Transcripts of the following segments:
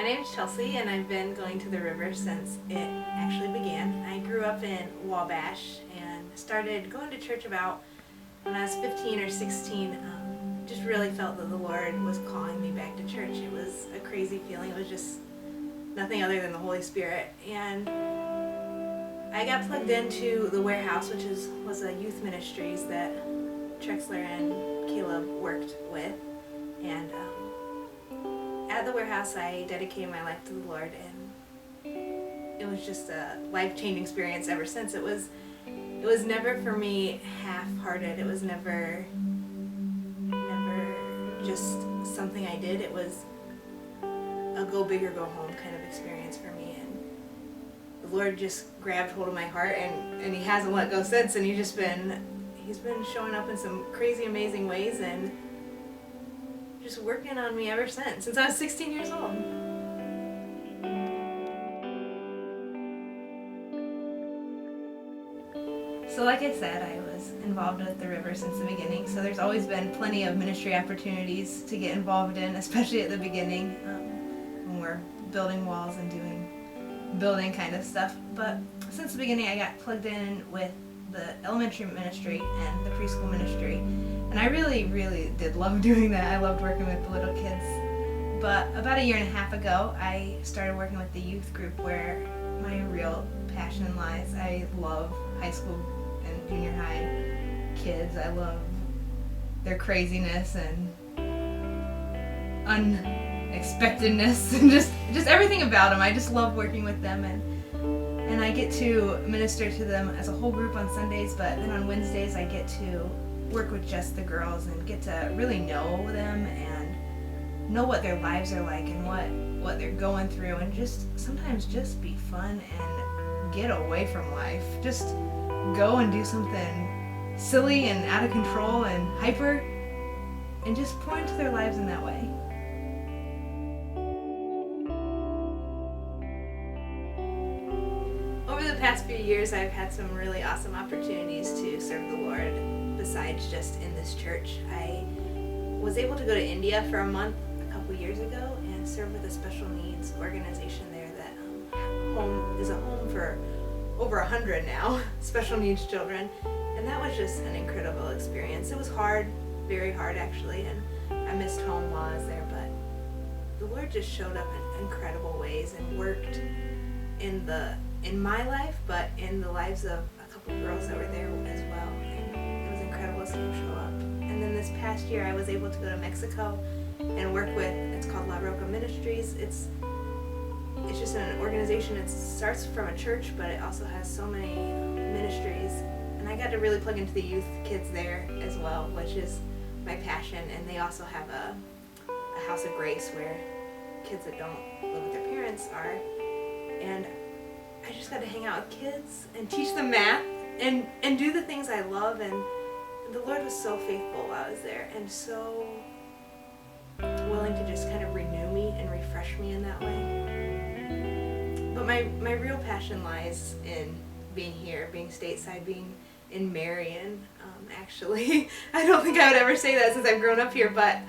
My name is Chelsea, and I've been going to the river since it actually began. I grew up in Wabash and started going to church about when I was 15 or 16. Just really felt that the Lord was calling me back to church. It was a crazy feeling. It was just nothing other than the Holy Spirit. And I got plugged into the Warehouse, which was a youth ministries that Trexler and Caleb worked with. And at the Warehouse, I dedicated my life to the Lord, and it was just a life-changing experience ever since. It was never for me half-hearted. It was never just something I did. It was a go big or go home kind of experience for me, and the Lord just grabbed hold of my heart, and He hasn't let go since. And He's been showing up in some crazy, amazing ways, and just working on me ever since I was 16 years old. So like I said, I was involved with the river since the beginning, so there's always been plenty of ministry opportunities to get involved in, especially at the beginning when we're building walls and doing building kind of stuff. But since the beginning, I got plugged in with the elementary ministry and the preschool ministry, and I really, really did love doing that. I loved working with the little kids. But about a year and a half ago, I started working with the youth group, where my real passion lies. I love high school and junior high kids. I love their craziness and unexpectedness and just everything about them. I just love working with them, and I get to minister to them as a whole group on Sundays, but then on Wednesdays I get to work with just the girls and get to really know them and know what their lives are like and what they're going through, and just sometimes just be fun and get away from life. Just go and do something silly and out of control and hyper, and just pour into their lives in that way. Over the past few years, I've had some really awesome opportunities to serve the Lord besides just in this church. I was able to go to India for a month a couple years ago and serve with a special needs organization there that is a home for over 100 now special needs children, and that was just an incredible experience. It was hard, very hard actually, and I missed home while I was there, but the Lord just showed up in incredible ways and worked in my life, but in the lives of a couple of girls that were there as well. And it was incredible to see Him show up. And then this past year, I was able to go to Mexico and work with, it's called La Roca Ministries. It's just an organization. It starts from a church, but it also has so many ministries. And I got to really plug into the youth kids there as well, which is my passion. And they also have a house of grace where kids that don't live with their parents are. And I just got to hang out with kids and teach them math and do the things I love. And the Lord was so faithful while I was there, and so willing to just kind of renew me and refresh me in that way. But my real passion lies in being here, being stateside, being in Marion. Actually, I don't think I would ever say that since I've grown up here, but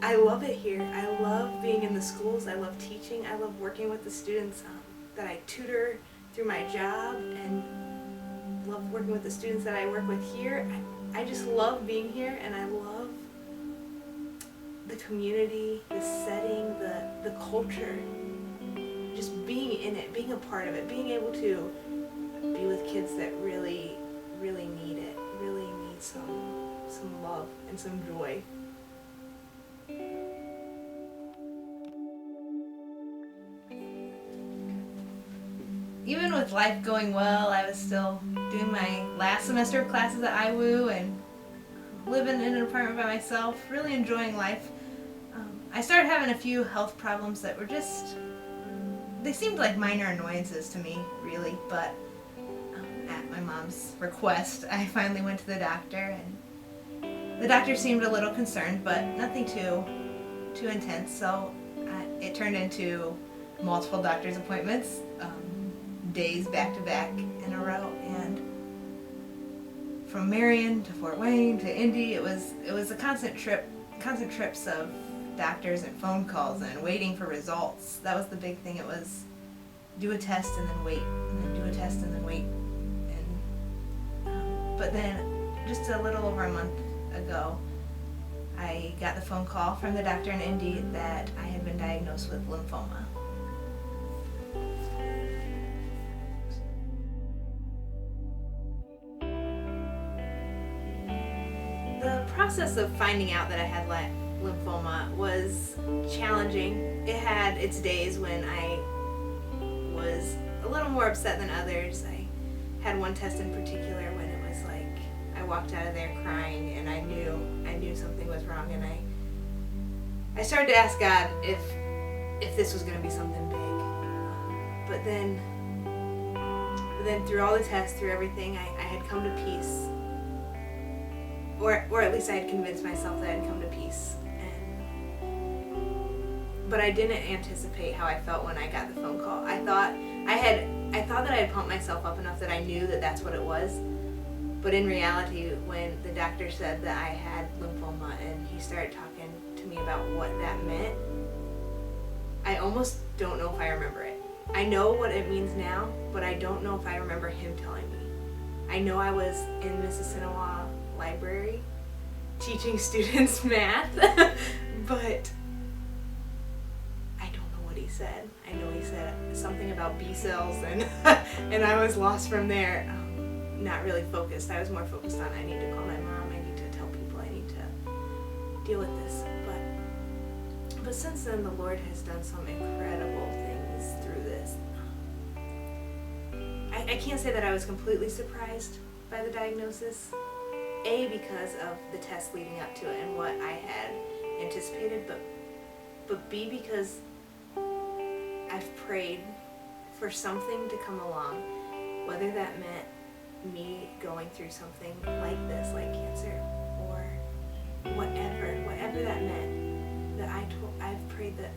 I love it here. I love being in the schools. I love teaching. I love working with the students that I tutor through my job, and love working with the students that I work with here. I just love being here, and I love the community, the setting, the culture, just being in it, being a part of it, being able to be with kids that really, really need it, really need some love and some joy. Even with life going well, I was still doing my last semester of classes at IWU and living in an apartment by myself, really enjoying life. I started having a few health problems that were they seemed like minor annoyances to me, really, but at my mom's request, I finally went to the doctor, and the doctor seemed a little concerned, but nothing too intense, so it turned into multiple doctor's appointments, days back to back in a row, and from Marion to Fort Wayne to Indy, it was a constant trips of doctors and phone calls and waiting for results. That was the big thing. It was do a test and then wait, and then do a test and then wait. And but then just a little over a month ago, I got the phone call from the doctor in Indy that I had been diagnosed with lymphoma. The process of finding out that I had lymphoma was challenging. It had its days when I was a little more upset than others. I had one test in particular when it was like I walked out of there crying, and I knew something was wrong, and I started to ask God if this was going to be something big. But then through all the tests, through everything, I had come to peace. Or at least I had convinced myself that I had come to peace. But I didn't anticipate how I felt when I got the phone call. I thought that I had pumped myself up enough that I knew that that's what it was. But in reality, when the doctor said that I had lymphoma and he started talking to me about what that meant, I almost don't know if I remember it. I know what it means now, but I don't know if I remember him telling me. I know I was in Mississinawa Library teaching students math, but I don't know what he said. I know he said something about B cells, and and I was lost from there. Not really focused. I was more focused on I need to call my mom, I need to tell people, I need to deal with this. But since then, the Lord has done some incredible things through this. I can't say that I was completely surprised by the diagnosis. A, because of the tests leading up to it and what I had anticipated, but B, because I've prayed for something to come along, whether that meant me going through something like this, like cancer, or whatever that meant, that I've prayed that,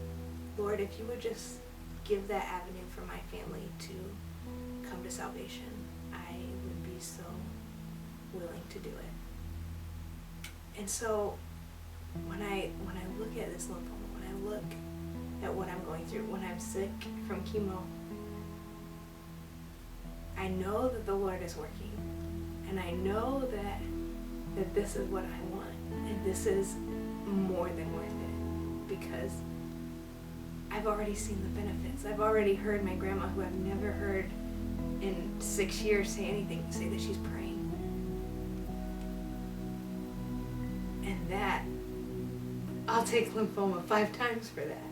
Lord, if you would just give that avenue for my family to come to salvation, I would be so willing to do it. And so when I look at this lymphoma, when I look at what I'm going through, when I'm sick from chemo, I know that the Lord is working, and I know that this is what I want, and this is more than worth it, because I've already seen the benefits. I've already heard my grandma, who I've never heard in 6 years say anything, say that she's praying. And that, I'll take lymphoma 5 times for that.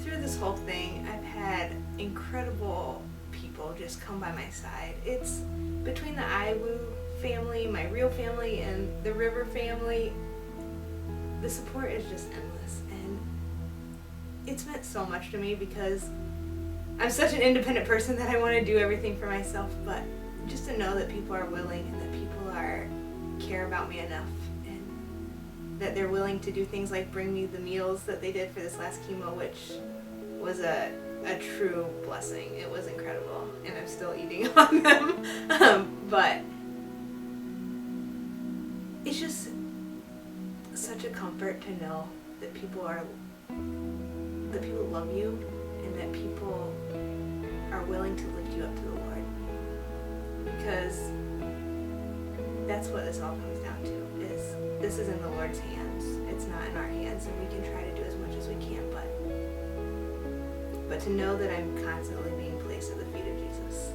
Through this whole thing, I've had incredible people just come by my side. It's between the Iwu family, my real family, and the River family, the support is just endless. And it's meant so much to me, because I'm such an independent person that I want to do everything for myself, but just to know that people are willing, and that people care about me enough, and that they're willing to do things like bring me the meals that they did for this last chemo, which was a true blessing. It was incredible, and I'm still eating on them. But it's just such a comfort to know that people love you, and that people are willing to lift you up to the Lord, because that's what this all comes down to. Is this is in the Lord's hands. It's not in our hands, and we can try to do as much as we can, but to know that I'm constantly being placed at the feet of Jesus